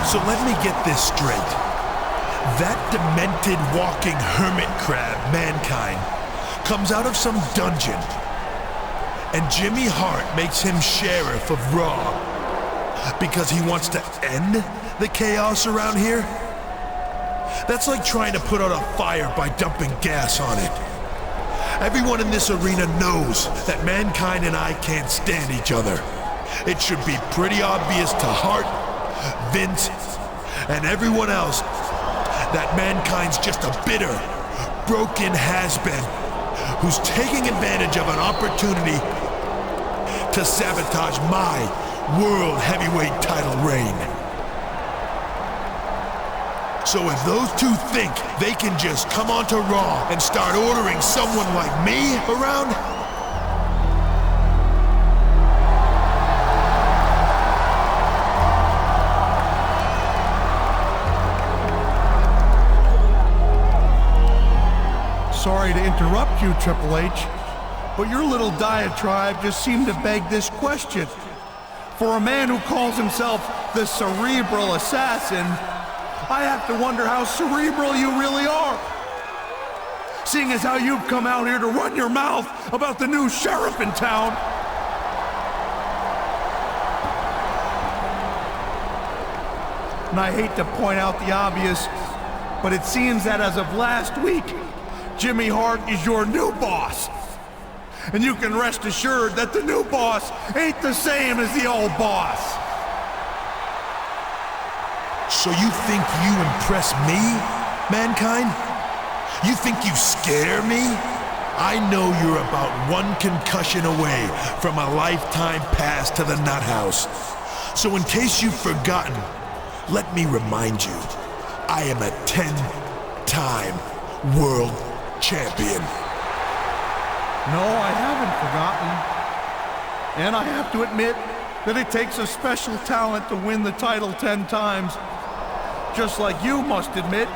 So let me get this straight. That demented walking hermit crab, Mankind, comes out of some dungeon, and Jimmy Hart makes him sheriff of Raw because he wants to end the chaos around here? That's like trying to put out a fire by dumping gas on it. Everyone in this arena knows that Mankind and I can't stand each other. It should be pretty obvious to Hart, Vince, and everyone else that Mankind's just a bitter, broken has-been who's taking advantage of an opportunity to sabotage my World Heavyweight title reign. So if those two think they can just come onto Raw and start ordering someone like me around, sorry to interrupt you, Triple H, but your little diatribe just seemed to beg this question. For a man who calls himself the Cerebral Assassin, I have to wonder how cerebral you really are. Seeing as how you've come out here to run your mouth about the new sheriff in town. And I hate to point out the obvious, but it seems that as of last week, Jimmy Hart is your new boss. And you can rest assured that the new boss ain't the same as the old boss. So you think you impress me, Mankind? You think you scare me? I know you're about one concussion away from a lifetime pass to the nut house. So in case you've forgotten, let me remind you, I am a 10-time world champion. No, I haven't forgotten. And I have to admit that it takes a special talent to win the title 10 times. Just like you must admit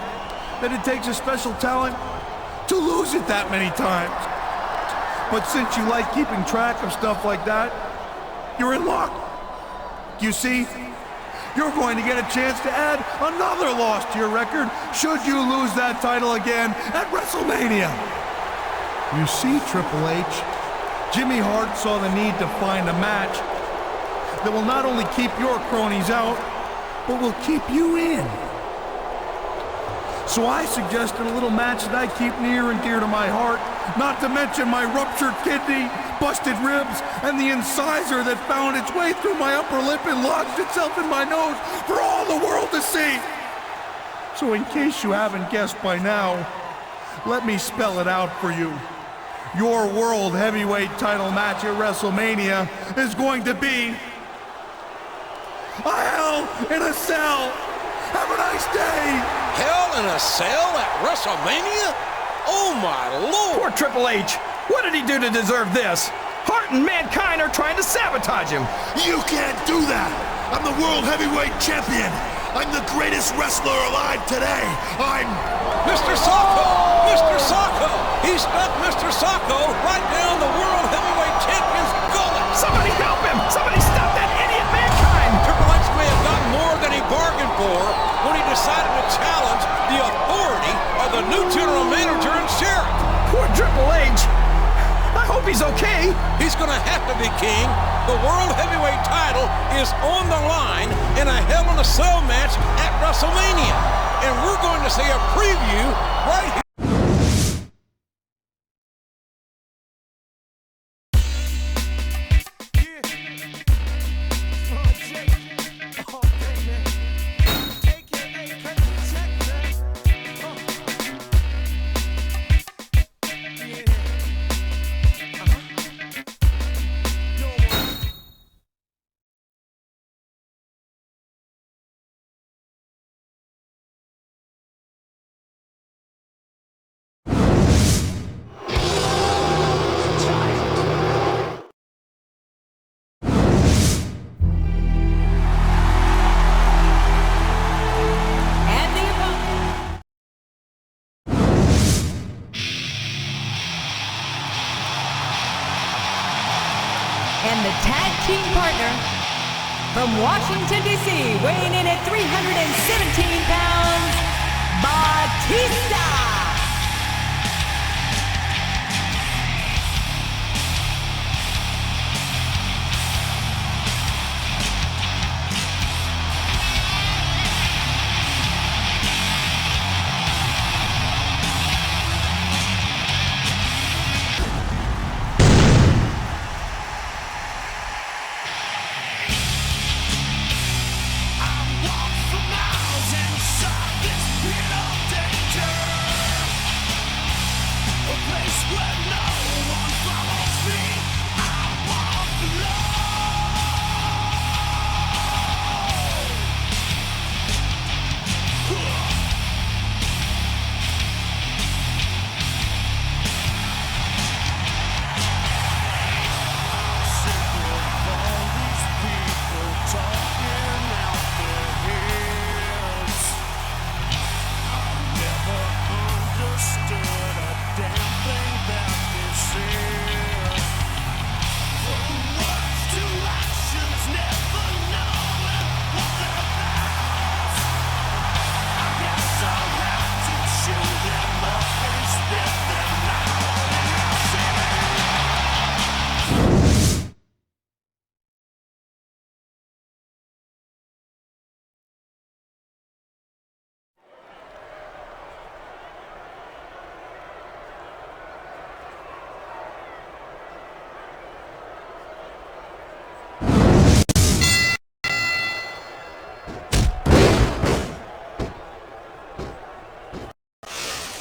that it takes a special talent to lose it that many times. But since you like keeping track of stuff like that, you're in luck. You see, you're going to get a chance to add another loss to your record should you lose that title again at WrestleMania. You see, Triple H, Jimmy Hart saw the need to find a match that will not only keep your cronies out, but will keep you in. So I suggested a little match that I keep near and dear to my heart, not to mention my ruptured kidney, busted ribs, and the incisor that found its way through my upper lip and lodged itself in my nose for all the world to see. So in case you haven't guessed by now, let me spell it out for you. Your World Heavyweight title match at WrestleMania is going to be a Hell in a Cell. Have a nice day. Hell in a Cell at WrestleMania? Oh my Lord! Poor Triple H. What did he do to deserve this? Hart and Mankind are trying to sabotage him. You can't do that! I'm the World Heavyweight Champion! I'm the greatest wrestler alive today! I'm... Mr. Socko! Mr. Socko! He stuck Mr. Socko right down the World Heavyweight Champion's gullet! Somebody help him! Somebody stop that idiot Mankind! Triple H may have gotten more than he bargained for when he decided to challenge the authority of the new general manager and sheriff. Poor Triple H! I hope he's okay! He's gonna have to be, King. The World Heavyweight title is on the line in a Hell in a Cell match at WrestleMania. And we're going to see a preview right here. And the tag team partner From Washington, D.C., weighing in at 317 pounds, Batista.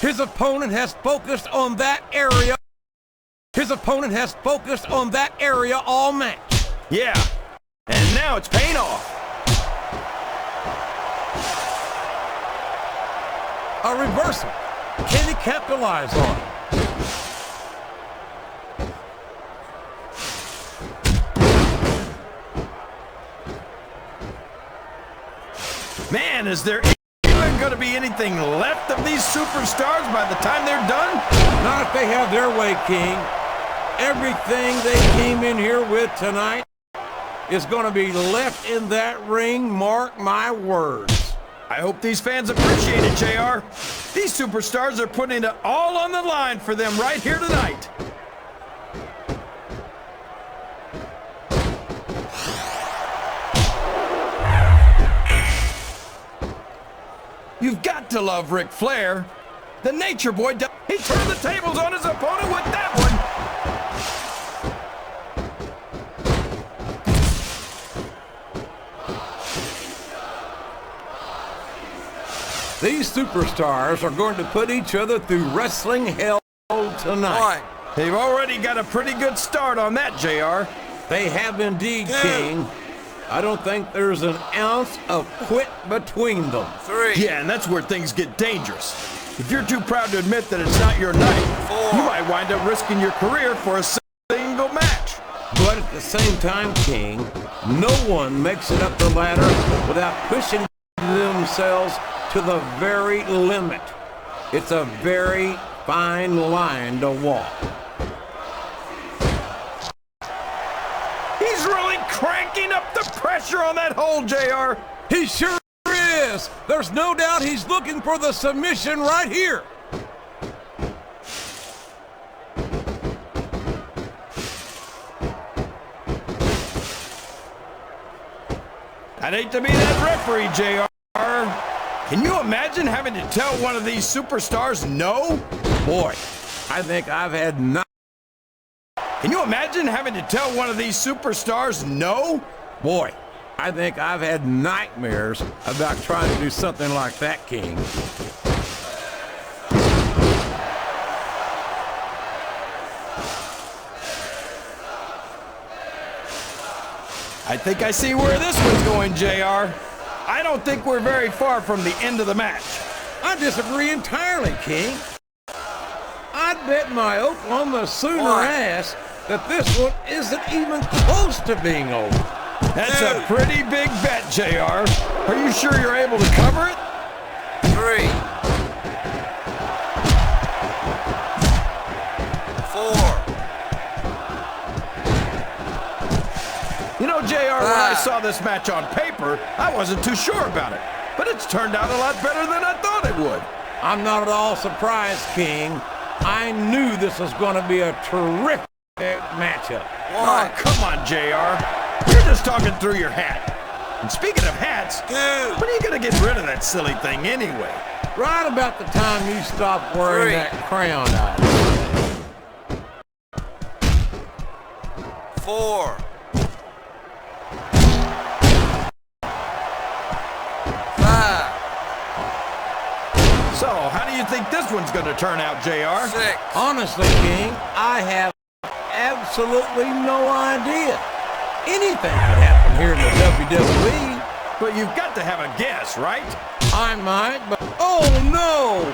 His opponent has focused on that area. His opponent has focused on that area all match. Yeah, and now it's paying off. A reversal. Can he capitalize on it? Man, is there even going to be anything left of these superstars by the time they're done? Not if they have their way, King. Everything they came in here with tonight is going to be left in that ring, mark my words. I hope these fans appreciate it, JR. These superstars are putting it all on the line for them right here tonight. You've got to love Ric Flair. The Nature Boy, he turned the tables on his opponent with that one. These superstars are going to put each other through wrestling hell tonight. They've already got a pretty good start on that, JR. They have indeed, King. I don't think there's an ounce of quit between them. 3. Yeah, and that's where things get dangerous. If you're too proud to admit that it's not your night, 4. you might wind up risking your career for a single match. But at the same time, King, no one makes it up the ladder without pushing themselves to the very limit. It's a very fine line to walk. He's really cranking up the pressure on that hole, JR. He sure is. There's no doubt he's looking for the submission right here. I'd hate to be that referee, JR. Can you imagine having to tell one of these superstars no? Boy, I think I've had not. Can you imagine having to tell one of these superstars no? Boy, I think I've had nightmares about trying to do something like that, King. I think I see where this one's going, JR. I don't think we're very far from the end of the match. I disagree entirely, King. I'd bet my Oklahoma Sooner ass that this one isn't even close to being over. That's a pretty big bet, JR. Are you sure you're able to cover it? 3. 4. You know, JR, JR, when I saw this match on paper, I wasn't too sure about it. But it's turned out a lot better than I thought it would. I'm not at all surprised, King. I knew this was going to be a terrific matchup. Oh, come on, JR. You're just talking through your hat. And speaking of hats, when are you going to get rid of that silly thing anyway? Right about the time you stop wearing that crown, I 4. 5. So, how do you think this one's going to turn out, JR? 6. Honestly, King, I have absolutely no idea. Anything could happen here in the WWE. But you've got to have a guess, right? I might, but oh no!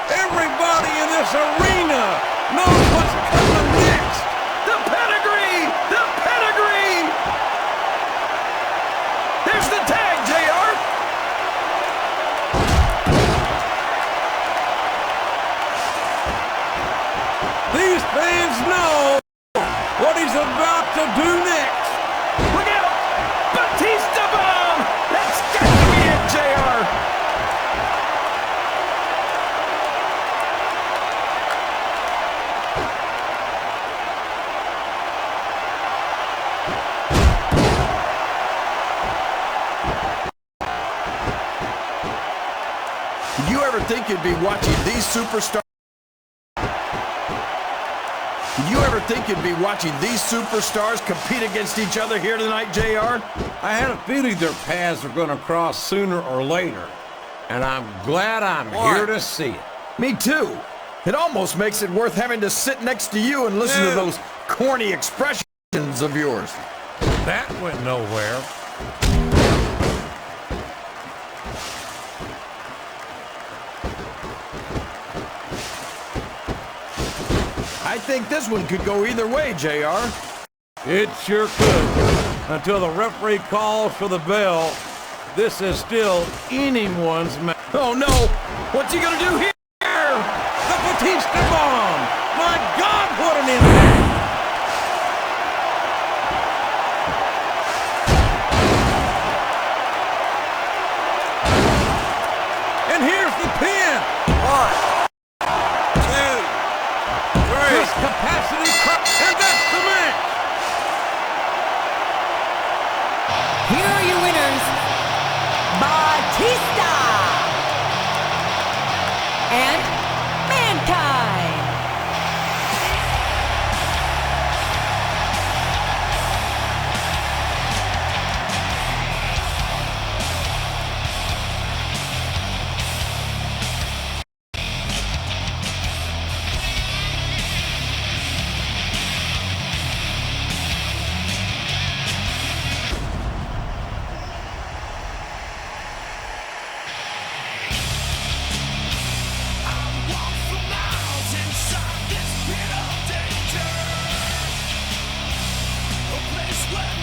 Everybody in this arena knows what's coming next! The pedigree! The pedigree! There's the tag, JR! These fans know what he's about to do next! Look out! Batista bomb! That's got to be it, JR! Did you ever think you'd be watching these superstars? Did you ever think you'd be watching these superstars compete against each other here tonight, JR? I had a feeling their paths were going to cross sooner or later, and I'm glad I'm here to see it. Me too. It almost makes it worth having to sit next to you and listen to those corny expressions of yours. That went nowhere. I think this one could go either way, JR. It sure could. Until the referee calls for the bell, this is still anyone's match. Oh no! What's he gonna do here? The Batista bomb! My God, what an impact! And here's the pin! 1, 2, 3. This capacity cut, and that's the match! Here are your winners, Batista and Mankind. Place where